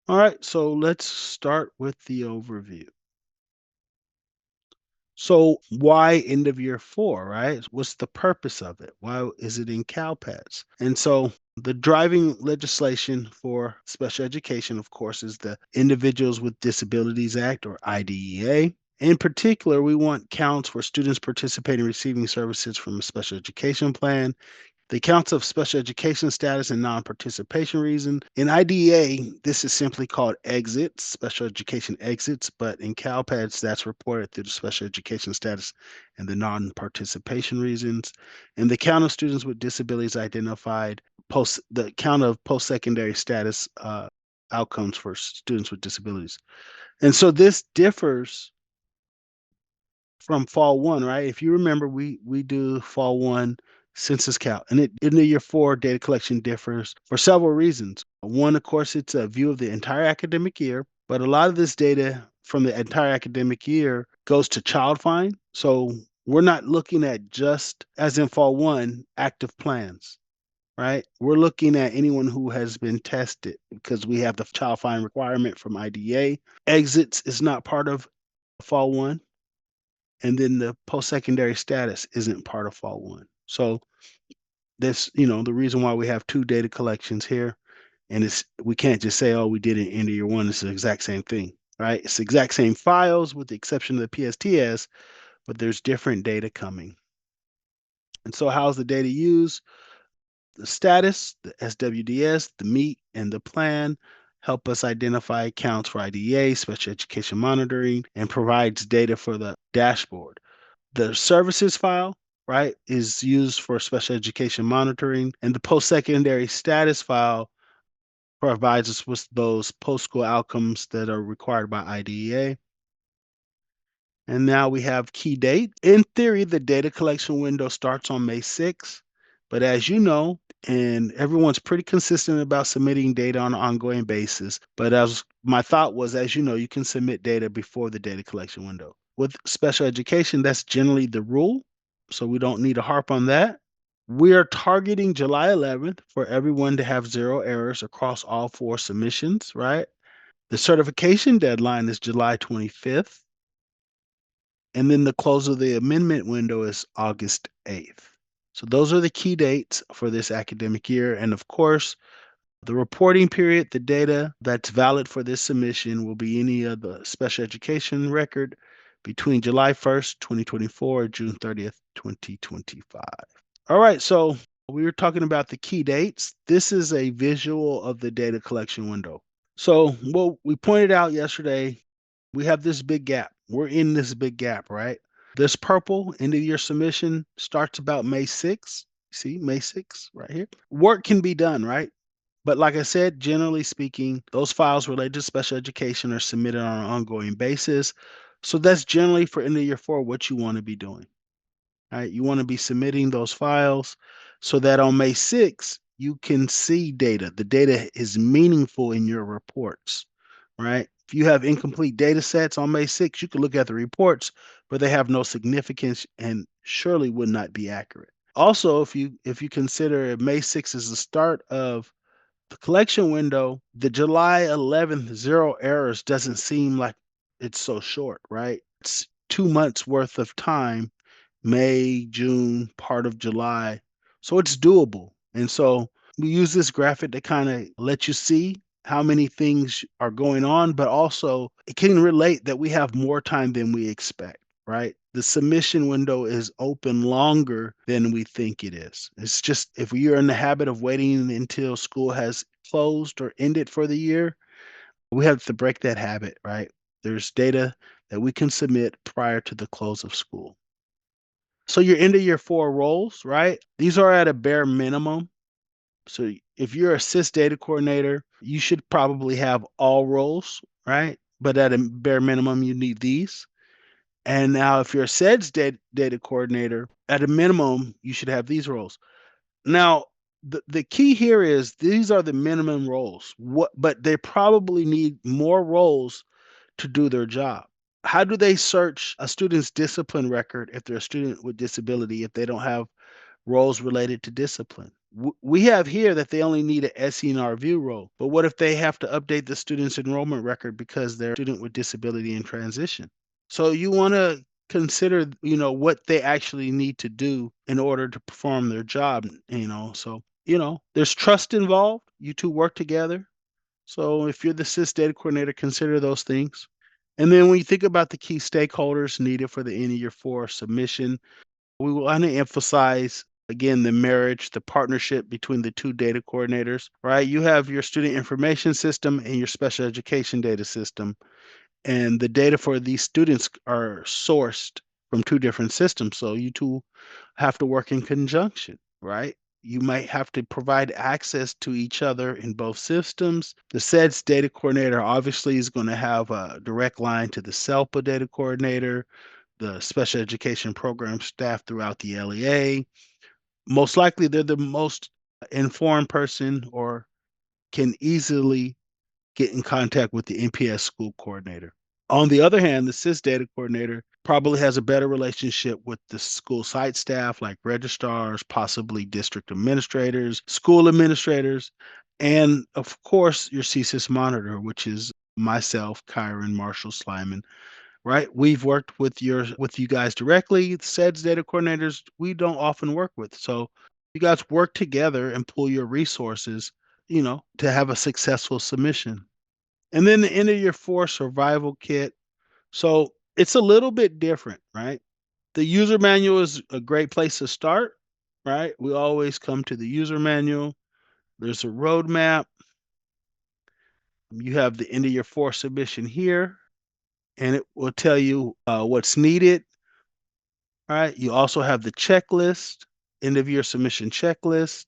All right, so let's start with the overview. So, why end of year four, right? What's the purpose of it? Why is it in CalPADS? And so, the driving legislation for special education, of course, is the Individuals with Disabilities Act, or IDEA. In particular, we want counts for students participating receiving services from a special education plan. The counts of special education status and non-participation reason. In IDEA, this is simply called exits, special education exits, but in CalPADS, that's reported through the special education status and the non-participation reasons. And the count of students with disabilities identified, the count of post-secondary status outcomes for students with disabilities. And so this differs from fall one, right? If you remember, we do fall one census count, and it in the year four data collection differs for several reasons. One, of course, it's a view of the entire academic year, but a lot of this data from the entire academic year goes to child find. So we're not looking at just as in fall one active plans, right? We're looking at anyone who has been tested because we have the child find requirement from IDA. Exits is not part of fall one, and then the post-secondary status isn't part of fall one. So that's, the reason why we have two data collections here. And we can't just say, oh, we did it in end of year one. It's the exact same thing, right? It's the exact same files with the exception of the PSTS, but there's different data coming. And so how's the data used? The status, the SWDS, the MEET, and the plan help us identify accounts for IDEA, special education monitoring, and provides data for the dashboard. The services file, right, is used for special education monitoring, and the post-secondary status file provides us with those post-school outcomes that are required by IDEA. And now we have key date. In theory, the data collection window starts on May 6th, but as you know, and everyone's pretty consistent about submitting data on an ongoing basis. But as my thought was, as you know, you can submit data before the data collection window. With special education, that's generally the rule, so we don't need to harp on that. We are targeting July 11th for everyone to have zero errors across all four submissions, right? The certification deadline is July 25th, and then the close of the amendment window is August 8th. So those are the key dates for this academic year. And of course, the reporting period, the data that's valid for this submission will be any of the special education record between July 1st, 2024, June 30th, 2025. All right, so we were talking about the key dates. This is a visual of the data collection window. So what we pointed out yesterday, we have this big gap. We're in this big gap, right? This purple end of year submission starts about May 6th. See, May 6th right here. Work can be done, right? But like I said, generally speaking, those files related to special education are submitted on an ongoing basis. So that's generally for end of year four what you want to be doing. Right? You want to be submitting those files so that on May 6th, you can see data. The data is meaningful in your reports, right? If you have incomplete data sets on May 6th, you can look at the reports, but they have no significance and surely would not be accurate. Also, if you consider May 6th as the start of the collection window, the July 11th zero errors doesn't seem like it's so short, right? It's 2 months worth of time, May, June, part of July. So it's doable. And so we use this graphic to kind of let you see how many things are going on, but also it can relate that we have more time than we expect, right? The submission window is open longer than we think it is. It's just if we are in the habit of waiting until school has closed or ended for the year, we have to break that habit, right? There's data that we can submit prior to the close of school. So you're into your 4 roles, right? These are at a bare minimum. So if you're a SIS data coordinator, you should probably have all roles, right? But at a bare minimum, you need these. And now if you're a SEDS data coordinator, at a minimum, you should have these roles. Now, the key here is these are the minimum roles. But they probably need more roles to do their job. How do they search a student's discipline record if they're a student with disability if they don't have roles related to discipline. We have here that they only need a SENR view role, but what if they have to update the student's enrollment record because they're a student with disability in transition? So you want to consider, what they actually need to do in order to perform their job, So, there's trust involved. You two work together. So if you're the SIS data coordinator, consider those things. And then when you think about the key stakeholders needed for the end of year four submission, we want to emphasize again the marriage, the partnership between the two data coordinators, right? You have your student information system and your special education data system, and the data for these students are sourced from two different systems. So you two have to work in conjunction, right? You might have to provide access to each other in both systems. The SEDS data coordinator obviously is going to have a direct line to the SELPA data coordinator, the special education program staff throughout the LEA. Most likely, they're the most informed person or can easily get in contact with the NPS school coordinator. On the other hand, the SIS data coordinator probably has a better relationship with the school site staff like registrars, possibly district administrators, school administrators, and of course your CSIS monitor, which is myself, Kyron Marshall Slyman, right? We've worked with you guys directly. SEDS data coordinators, we don't often work with. So you guys work together and pull your resources, to have a successful submission. And then the end of year four survival kit. So it's a little bit different, right? The user manual is a great place to start, right? We always come to the user manual. There's a roadmap. You have the end of year four submission here, and it will tell you what's needed. All right. You also have the checklist, end of year submission checklist.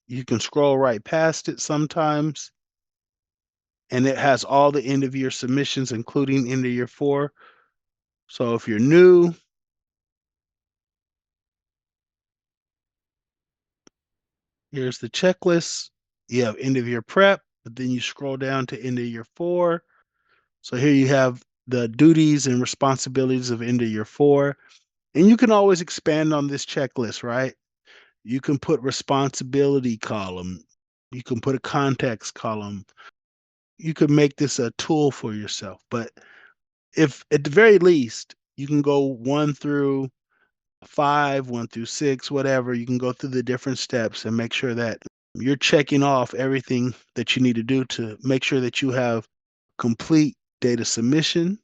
You can scroll right past it sometimes, and it has all the end of year submissions, including end of year four. So if you're new, here's the checklist. You have end of year prep, but then you scroll down to end of year four. So here you have the duties and responsibilities of end of year four. And you can always expand on this checklist, right? You can put responsibility column. You can put a context column. You could make this a tool for yourself. But if at the very least, you can go 1 through 5, 1 through 6, whatever, you can go through the different steps and make sure that you're checking off everything that you need to do to make sure that you have complete data submission.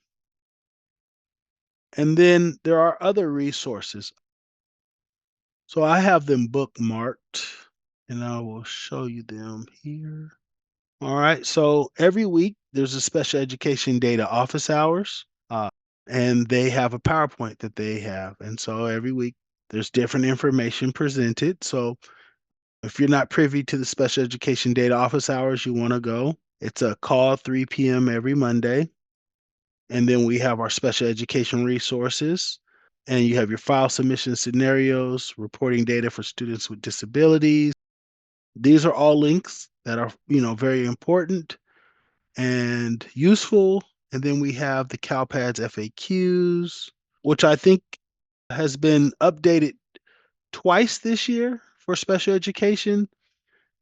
And then there are other resources. So I have them bookmarked and I will show you them here. All right. So every week there's a special education data office hours, and they have a PowerPoint that they have. And so every week there's different information presented. So if you're not privy to the special education data office hours, you want to go. It's a call 3 p.m. every Monday. And then we have our special education resources. And you have your file submission scenarios, reporting data for students with disabilities. These are all links that are, very important and useful. And then we have the CalPADS FAQs, which I think has been updated twice this year for special education.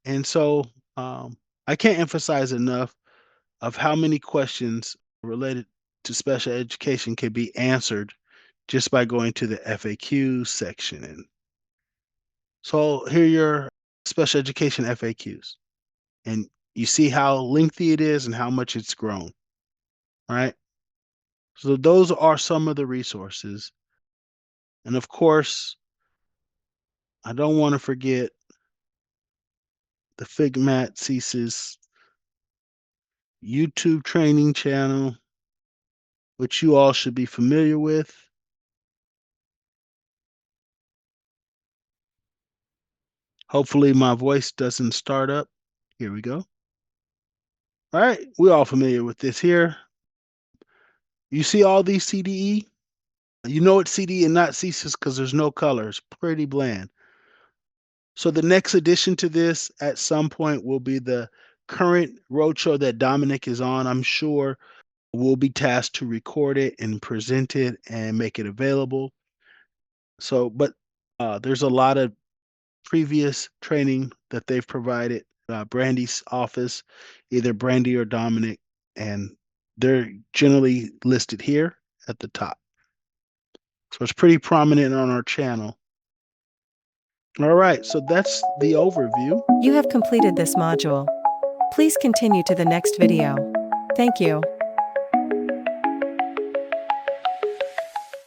And so I can't emphasize enough of how many questions related to special education can be answered just by going to the FAQ section. And so here are your special education FAQs. And you see how lengthy it is and how much it's grown, right? So those are some of the resources. And of course, I don't want to forget the Figmat CSIS YouTube training channel, which you all should be familiar with. Hopefully my voice doesn't start up. Here we go. All right, we're all familiar with this here. You see all these CDE? You know it's CDE and not CSIS because there's no colors. Pretty bland. So the next addition to this at some point will be the current roadshow that Dominic is on. I'm sure we'll be tasked to record it and present it and make it available. So, but there's a lot of previous training that they've provided, Brandy's office, either Brandy or Dominic, and they're generally listed here at the top. So it's pretty prominent on our channel. All right, so that's the overview. You have completed this module. Please continue to the next video. Thank you.